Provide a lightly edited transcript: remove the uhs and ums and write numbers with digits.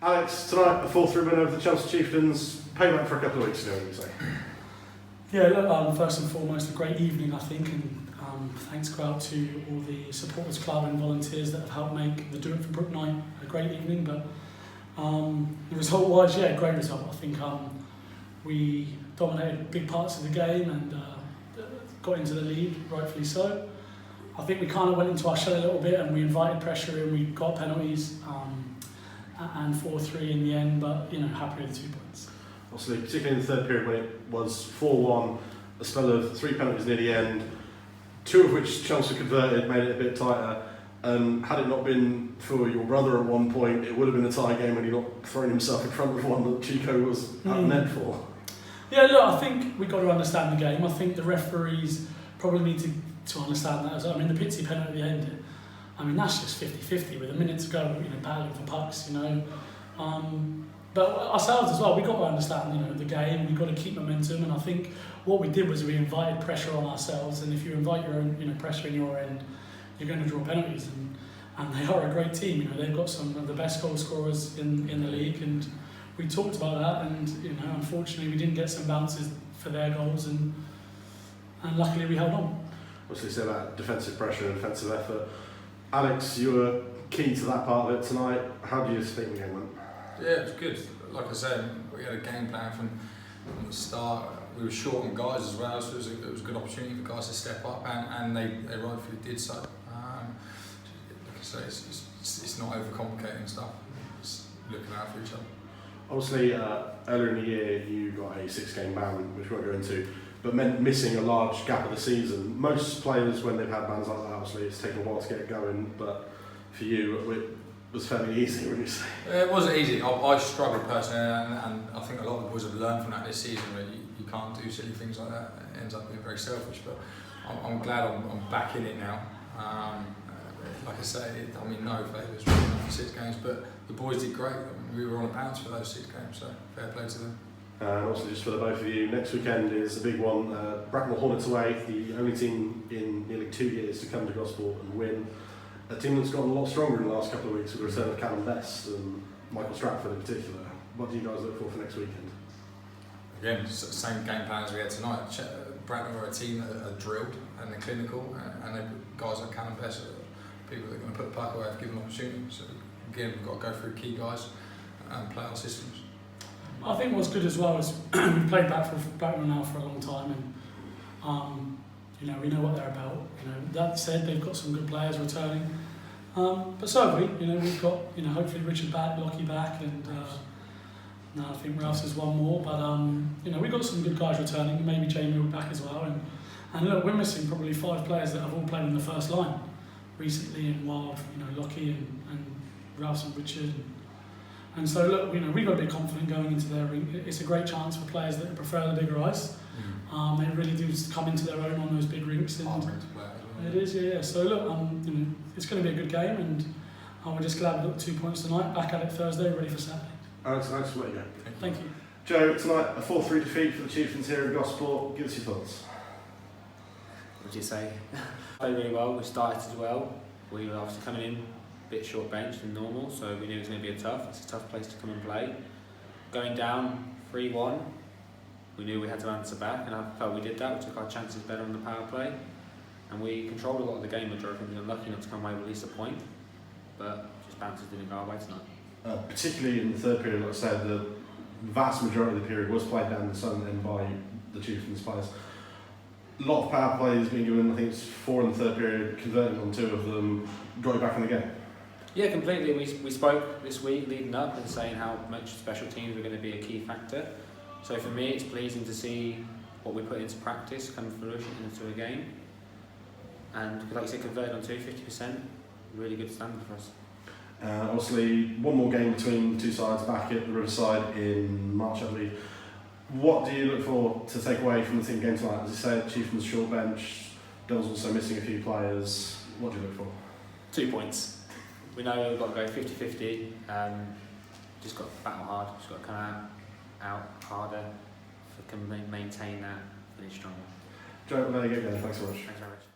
Alex, tonight a 4-3 win over the Chelmsford Chieftains, payback for a couple of weeks ago, would you say? Yeah, look, first and foremost, a great evening, I think, and thanks go out to all the supporters club and volunteers that have helped make the Do It for Brook night a great evening. But the result-wise, yeah, great result. I think we dominated big parts of the game and got into the lead, rightfully so. I think we kind of went into our shell a little bit and we invited pressure and we got penalties and 4-3 in the end, but happy with the 2 points. Obviously, particularly in the third period when it was 4-1, a spell of 3 penalties near the end, 2 of which Chelmsford converted, made it a bit tighter. Had it not been for your brother at one point, it would have been a tie game and he not thrown himself in front of one that Chico was at the net for. Yeah, look, I think we've got to understand the game. I think the referees probably need to understand that as well. I mean, the Pitsy penalty at the end, that's just 50-50 with a minute to go, battling for pucks, But ourselves as well, we've got to understand, the game, we've got to keep momentum, and I think what we did was we invited pressure on ourselves, and if you invite your own, pressure in your end, you're going to draw penalties, and they are a great team, they've got some of the best goal scorers in the league, and we talked about that, and, unfortunately we didn't get some bounces for their goals, and luckily we held on. Obviously, say about defensive pressure and defensive effort. Alex, you were key to that part of it tonight. How do you think the game went? Yeah, it was good. Like I said, we had a game plan from the start. We were short on guys as well, so it was a good opportunity for guys to step up, and they rightfully did so. Like I say, it's not overcomplicating stuff. It's looking out for each other. Obviously, earlier in the year you got a 6-game ban, which we won't go into, but meant missing a large gap of the season. Most players, when they've had bans like that, obviously it's taken a while to get it going, but for you, it was fairly easy, wouldn't you say? It wasn't easy. I struggled personally, and I think a lot of the boys have learned from that this season. Where you can't do silly things like that. It ends up being very selfish. But I'm glad I'm back in it now. Like I say, no favours for 6 games, but the boys did great. We were on a bounce for those 6 games, so fair play to them. And also, just for the both of you, next weekend is a big one. Bracknell Hornets away, the only team in nearly 2 years to come to Gosport and win. A team that's gotten a lot stronger in the last couple of weeks with the return of Callum Best and Michael Stratford in particular. What do you guys look for next weekend? Again, same game plan as we had tonight. Bracknell are a team that are drilled and they're clinical, and they've got guys like Callum Best are people that are going to put the puck away if given an opportunity. So again, we've got to go through key guys and play our systems. I think what's good as well is we've played Bracknell now for a long time, and we know what they're about. That said, they've got some good players returning, but so have we. We've got hopefully Richard back, Lockie back, and now I think Ralph's has one more. But we've got some good guys returning. Maybe Jamie will be back as well. And look, we're missing probably 5 players that have all played in the first line recently in Wild. Lockie and Ralph's and Richard. And so look, we've got to be confident going into there. It's a great chance for players that prefer the bigger ice. They really do come into their own on those big rinks. And it is, yeah. So look, it's going to be a good game, and we're just glad we got 2 points tonight. Back at it Thursday, ready for Saturday. Alex, nice to let you go. Thank you. Joe, tonight a 4-3 defeat for the Chieftains here in Gosport. Give us your thoughts. What would you say? Played really well. We started as well. We were obviously coming in a bit short bench than normal, so we knew it was going to be it's a tough place to come and play. Going down 3-1, we knew we had to answer back, and I felt we did that. We took our chances better on the power play, and we controlled a lot of the game majority. We were lucky enough to come away with at least a point, but just bounces didn't go our way tonight. Particularly in the third period, like I said, the vast majority of the period was played down the Solent end by the Chieftains players. A lot of power plays being given. I think it's 4 in the third period, converting on 2 of them, got you back in the game. Yeah, completely. We spoke this week leading up and saying how much special teams were going to be a key factor. So for me, it's pleasing to see what we put into practice come to fruition into a game. And like you said, converted on 50%, really good standard for us. Obviously, one more game between 2 sides back at the Riverside in March, I believe. What do you look for to take away from the team game tonight? As you said, Chieftains short bench, Bill's also missing a few players. What do you look for? 2 points. We know we've got to go 50-50. Just got to battle hard. Just got to come out harder. If we can maintain that, finish stronger. Joe, there you go. Thanks so much. Thanks very much.